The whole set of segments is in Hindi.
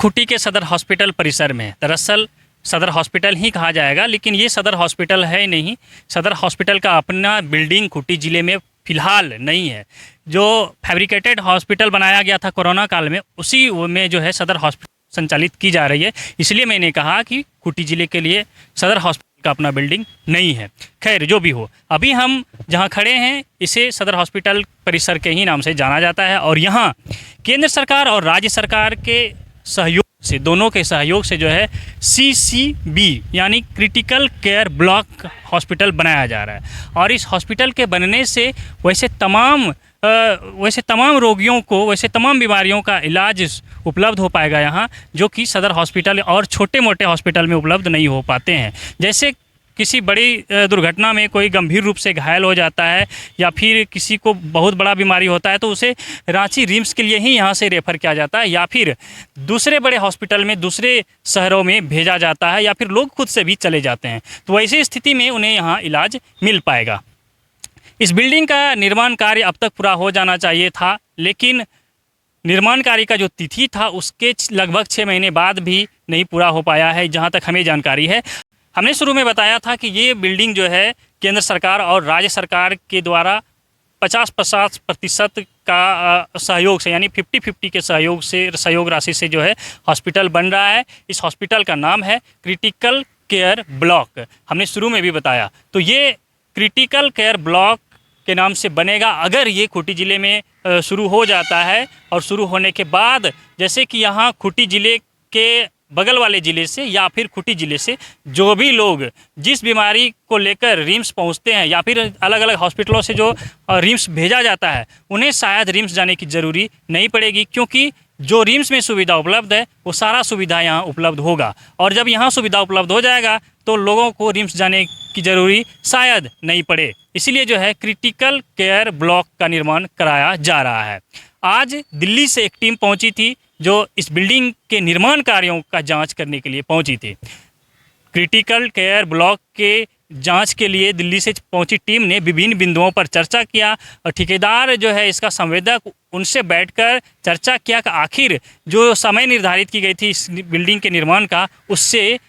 खूंटी के सदर हॉस्पिटल परिसर में, दरअसल सदर हॉस्पिटल ही कहा जाएगा, लेकिन ये सदर हॉस्पिटल है नहीं। सदर हॉस्पिटल का अपना बिल्डिंग खूंटी ज़िले में फ़िलहाल नहीं है। जो फैब्रिकेटेड हॉस्पिटल बनाया गया था कोरोना काल में, उसी में जो है सदर हॉस्पिटल संचालित की जा रही है। इसलिए मैंने कहा कि खूंटी ज़िले के लिए सदर हॉस्पिटल का अपना बिल्डिंग नहीं है। खैर, जो भी हो, अभी हम जहां खड़े हैं इसे सदर हॉस्पिटल परिसर के ही नाम से जाना जाता है और यहाँ केंद्र सरकार और राज्य सरकार के सहयोग से, दोनों के सहयोग से जो है CCB यानी क्रिटिकल केयर ब्लॉक हॉस्पिटल बनाया जा रहा है। और इस हॉस्पिटल के बनने से वैसे तमाम रोगियों को, वैसे तमाम बीमारियों का इलाज उपलब्ध हो पाएगा यहाँ, जो कि सदर हॉस्पिटल और छोटे मोटे हॉस्पिटल में उपलब्ध नहीं हो पाते हैं। जैसे किसी बड़ी दुर्घटना में कोई गंभीर रूप से घायल हो जाता है या फिर किसी को बहुत बड़ा बीमारी होता है तो उसे रांची रिम्स के लिए ही यहाँ से रेफ़र किया जाता है, या फिर दूसरे बड़े हॉस्पिटल में, दूसरे शहरों में भेजा जाता है, या फिर लोग खुद से भी चले जाते हैं। तो वैसी स्थिति में उन्हें यहाँ इलाज मिल पाएगा। इस बिल्डिंग का निर्माण कार्य अब तक पूरा हो जाना चाहिए था, लेकिन निर्माण कार्य का जो तिथि था उसके लगभग 6 महीने बाद भी नहीं पूरा हो पाया है, जहाँ तक हमें जानकारी है। हमने शुरू में बताया था कि ये बिल्डिंग जो है केंद्र सरकार और राज्य सरकार के द्वारा 50-50% का सहयोग से, यानी 50-50 के सहयोग राशि से जो है हॉस्पिटल बन रहा है। इस हॉस्पिटल का नाम है क्रिटिकल केयर ब्लॉक। हमने शुरू में भी बताया, तो ये क्रिटिकल केयर ब्लॉक के नाम से बनेगा अगर ये खूंटी ज़िले में शुरू हो जाता है। और शुरू होने के बाद, जैसे कि यहाँ खूंटी ज़िले के बगल वाले ज़िले से या फिर खूंटी ज़िले से जो भी लोग जिस बीमारी को लेकर रिम्स पहुंचते हैं या फिर अलग अलग हॉस्पिटलों से जो रिम्स भेजा जाता है, उन्हें शायद रिम्स जाने की ज़रूरी नहीं पड़ेगी, क्योंकि जो रिम्स में सुविधा उपलब्ध है वो सारा सुविधा यहाँ उपलब्ध होगा। और जब यहाँ सुविधा उपलब्ध हो जाएगा तो लोगों को रिम्स जाने की ज़रूरी शायद नहीं पड़े। इसीलिए जो है क्रिटिकल केयर ब्लॉक का निर्माण कराया जा रहा है। आज दिल्ली से एक टीम पहुंची थी जो इस बिल्डिंग के निर्माण कार्यों का जांच करने के लिए पहुंची थी। क्रिटिकल केयर ब्लॉक के जांच के लिए दिल्ली से पहुंची टीम ने विभिन्न बिंदुओं पर चर्चा किया और ठेकेदार जो है इसका संवेदक, उनसे बैठकर चर्चा किया कि आखिर जो समय निर्धारित की गई थी इस बिल्डिंग के निर्माण का, उससे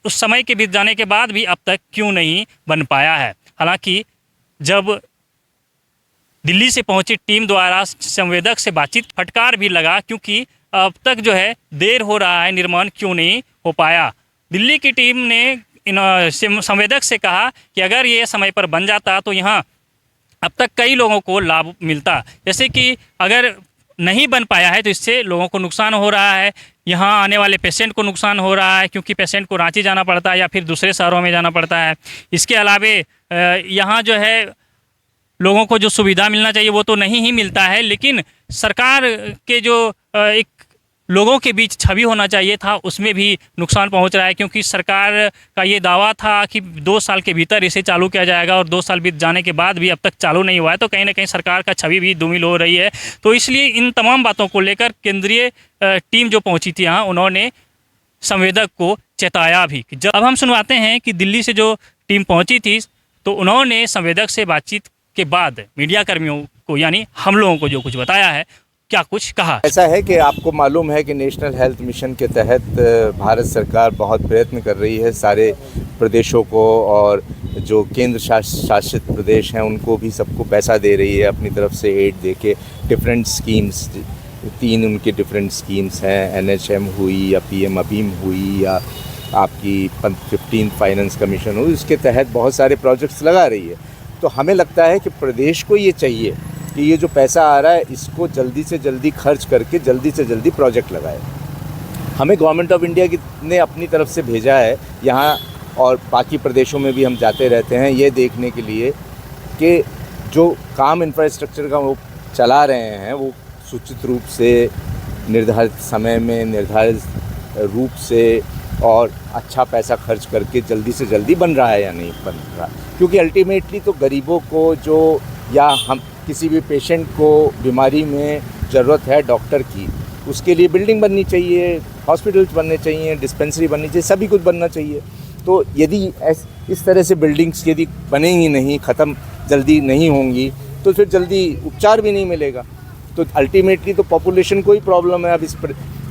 उस समय के बीत जाने के बाद भी अब तक क्यों नहीं बन पाया है। हालांकि जब दिल्ली से पहुंची टीम द्वारा संवेदक से बातचीत, फटकार भी लगा, क्योंकि अब तक जो है देर हो रहा है, निर्माण क्यों नहीं हो पाया। दिल्ली की टीम ने इन संवेदक से कहा कि अगर ये समय पर बन जाता तो यहाँ अब तक कई लोगों को लाभ मिलता। जैसे कि अगर नहीं बन पाया है तो इससे लोगों को नुकसान हो रहा है, यहाँ आने वाले पेशेंट को नुकसान हो रहा है, क्योंकि पेशेंट को रांची जाना पड़ता है या फिर दूसरे शहरों में जाना पड़ता है। इसके अलावे यहाँ जो है लोगों को जो सुविधा मिलना चाहिए वो तो नहीं ही मिलता है, लेकिन सरकार के जो एक लोगों के बीच छवि होना चाहिए था उसमें भी नुकसान पहुंच रहा है, क्योंकि सरकार का ये दावा था कि 2 साल के भीतर इसे चालू किया जाएगा और 2 साल बीत जाने के बाद भी अब तक चालू नहीं हुआ है। तो कहीं ना कहीं सरकार का छवि भी धूमिल हो रही है। तो इसलिए इन तमाम बातों को लेकर केंद्रीय टीम जो पहुँची थी यहाँ, उन्होंने संवेदक को चेताया भी। अब हम सुनवाते हैं कि दिल्ली से जो टीम पहुँची थी तो उन्होंने संवेदक से बातचीत के बाद मीडिया कर्मियों को, यानी हम लोगों को जो कुछ बताया है, क्या कुछ कहा। ऐसा है कि आपको मालूम है कि नेशनल हेल्थ मिशन के तहत भारत सरकार बहुत प्रयत्न कर रही है सारे प्रदेशों को, और जो केंद्र शासित प्रदेश हैं उनको भी सबको पैसा दे रही है अपनी तरफ से एड दे के। डिफरेंट स्कीम्स, 3 उनकी डिफरेंट स्कीम्स हैं, NHM हुई या PM अभीम हुई या आपकी 15 फाइनेंस कमीशन हुई, उसके तहत बहुत सारे प्रोजेक्ट्स लगा रही है। तो हमें लगता है कि प्रदेश को ये चाहिए कि ये जो पैसा आ रहा है इसको जल्दी से जल्दी खर्च करके जल्दी से जल्दी प्रोजेक्ट लगाए। हमें गवर्नमेंट ऑफ इंडिया ने अपनी तरफ से भेजा है यहाँ, और बाकी प्रदेशों में भी हम जाते रहते हैं ये देखने के लिए कि जो काम इंफ्रास्ट्रक्चर का वो चला रहे हैं वो सूचित रूप से, निर्धारित समय में, निर्धारित रूप से और अच्छा पैसा खर्च करके जल्दी से जल्दी बन रहा है या नहीं बन रहा। क्योंकि अल्टीमेटली तो गरीबों को जो, या हम किसी भी पेशेंट को बीमारी में ज़रूरत है डॉक्टर की, उसके लिए बिल्डिंग बननी चाहिए, हॉस्पिटल्स बनने चाहिए, डिस्पेंसरी बननी चाहिए, सभी कुछ बनना चाहिए। तो यदि इस तरह से बिल्डिंग्स यदि बनेंगी नहीं, ख़त्म जल्दी नहीं होंगी, तो फिर जल्दी उपचार भी नहीं मिलेगा। तो अल्टीमेटली तो पॉपुलेशन को ही प्रॉब्लम है। अब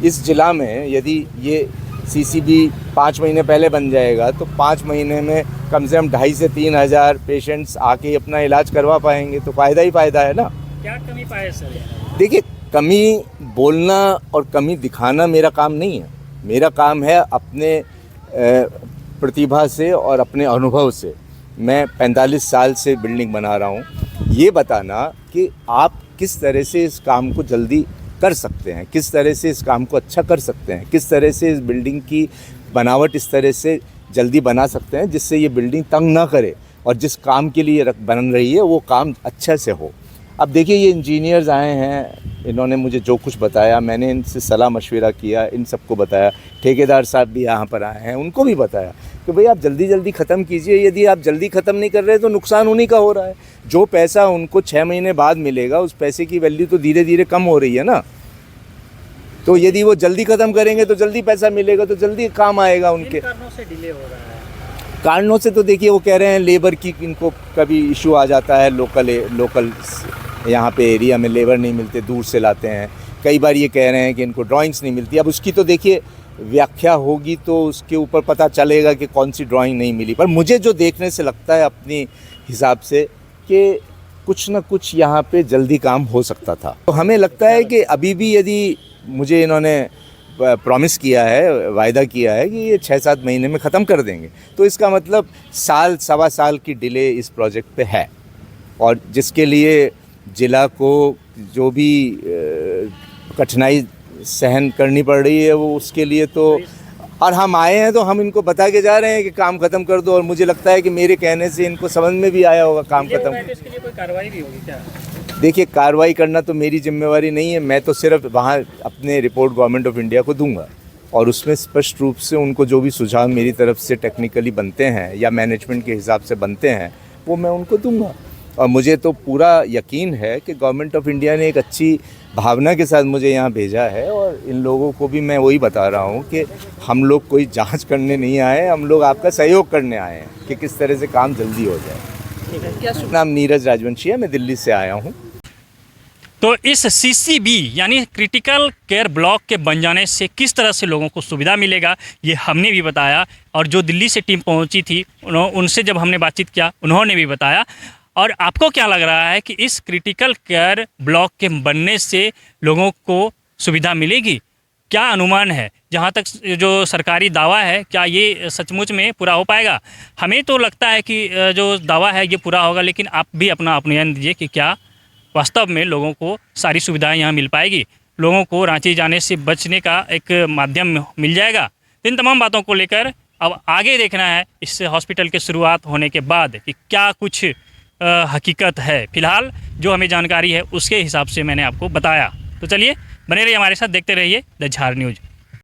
इस ज़िला में यदि ये सीसीबी 5 महीने पहले बन जाएगा तो 5 महीने में कम से कम 2,500 से 3,000 पेशेंट्स आके अपना इलाज करवा पाएंगे, तो फ़ायदा ही फ़ायदा है ना। क्या कमी पाए सर? देखिए, कमी बोलना और कमी दिखाना मेरा काम नहीं है। मेरा काम है अपने प्रतिभा से और अपने अनुभव से, मैं 45 साल से बिल्डिंग बना रहा हूँ, ये बताना कि आप किस तरह से इस काम को जल्दी कर सकते हैं, किस तरह से इस काम को अच्छा कर सकते हैं, किस तरह से इस बिल्डिंग की बनावट इस तरह से जल्दी बना सकते हैं जिससे ये बिल्डिंग तंग ना करे और जिस काम के लिए बन रही है वो काम अच्छा से हो। अब देखिए, ये इंजीनियर्स आए हैं, इन्होंने मुझे जो कुछ बताया मैंने इनसे सलाह मशवरा किया, इन सबको बताया। ठेकेदार साहब भी यहाँ पर आए हैं, उनको भी बताया कि भाई आप जल्दी जल्दी ख़त्म कीजिए। यदि आप जल्दी ख़त्म नहीं कर रहे तो नुकसान उन्हीं का हो रहा है। जो पैसा उनको 6 महीने बाद मिलेगा उस पैसे की वैल्यू तो धीरे धीरे कम हो रही है ना। तो यदि वो जल्दी ख़त्म करेंगे तो जल्दी पैसा मिलेगा, तो जल्दी काम आएगा उनके। कारणों से डिले हो रहा है? कारणों से तो देखिए, वो कह रहे हैं लेबर की, इनको कभी इशू आ जाता है, लोकल यहाँ पे एरिया में लेबर नहीं मिलते, दूर से लाते हैं। कई बार ये कह रहे हैं कि इनको ड्राइंग्स नहीं मिलती। अब उसकी तो देखिए व्याख्या होगी तो उसके ऊपर पता चलेगा कि कौन सी ड्राइंग नहीं मिली। पर मुझे जो देखने से लगता है अपनी हिसाब से कि कुछ ना कुछ यहाँ पे जल्दी काम हो सकता था। तो हमें लगता है कि अभी भी यदि मुझे इन्होंने प्रॉमिस किया है, वायदा किया है कि ये 6-7 महीने में ख़त्म कर देंगे, तो इसका मतलब साल सवा साल की डिले इस प्रोजेक्ट पे है। और जिसके लिए ज़िला को जो भी कठिनाई सहन करनी पड़ रही है वो उसके लिए तो, और हम आए हैं तो हम इनको बता के जा रहे हैं कि काम ख़त्म कर दो। और मुझे लगता है कि मेरे कहने से इनको समझ में भी आया होगा काम ख़त्म। इसके लिए कोई कार्रवाई भी होगी क्या? देखिए, कार्रवाई करना तो मेरी जिम्मेवारी नहीं है, मैं तो सिर्फ वहाँ अपने रिपोर्ट गवर्नमेंट ऑफ इंडिया को दूंगा और उसमें स्पष्ट रूप से उनको जो भी सुझाव मेरी तरफ से टेक्निकली बनते हैं या मैनेजमेंट के हिसाब से बनते हैं वो मैं उनको दूंगा। और मुझे तो पूरा यकीन है कि गवर्नमेंट ऑफ इंडिया ने एक अच्छी भावना के साथ मुझे यहाँ भेजा है। और इन लोगों को भी मैं वही बता रहा हूँ कि हम लोग कोई जांच करने नहीं आए, हम लोग आपका सहयोग करने आए हैं कि किस तरह से काम जल्दी हो जाए। क्या नाम नीरज राजवंशी है, मैं दिल्ली से आया हूँ। तो इस सीसीबी यानी क्रिटिकल केयर ब्लॉक के बन जाने से किस तरह से लोगों को सुविधा मिलेगा ये हमने भी बताया। और जो दिल्ली से टीम पहुंची थी उनसे जब हमने बातचीत किया उन्होंने भी बताया। और आपको क्या लग रहा है कि इस क्रिटिकल केयर ब्लॉक के बनने से लोगों को सुविधा मिलेगी? क्या अनुमान है? जहाँ तक जो सरकारी दावा है क्या ये सचमुच में पूरा हो पाएगा? हमें तो लगता है कि जो दावा है ये पूरा होगा, लेकिन आप भी अपना opinion दीजिए कि क्या वास्तव में लोगों को सारी सुविधाएं यहाँ मिल पाएगी, लोगों को रांची जाने से बचने का एक माध्यम मिल जाएगा। इन तमाम बातों को लेकर अब आगे देखना है इस हॉस्पिटल के शुरुआत होने के बाद कि क्या कुछ हकीकत है। फिलहाल जो हमें जानकारी है उसके हिसाब से मैंने आपको बताया। तो चलिए बने रहिए हमारे साथ, देखते रहिए द झार न्यूज़।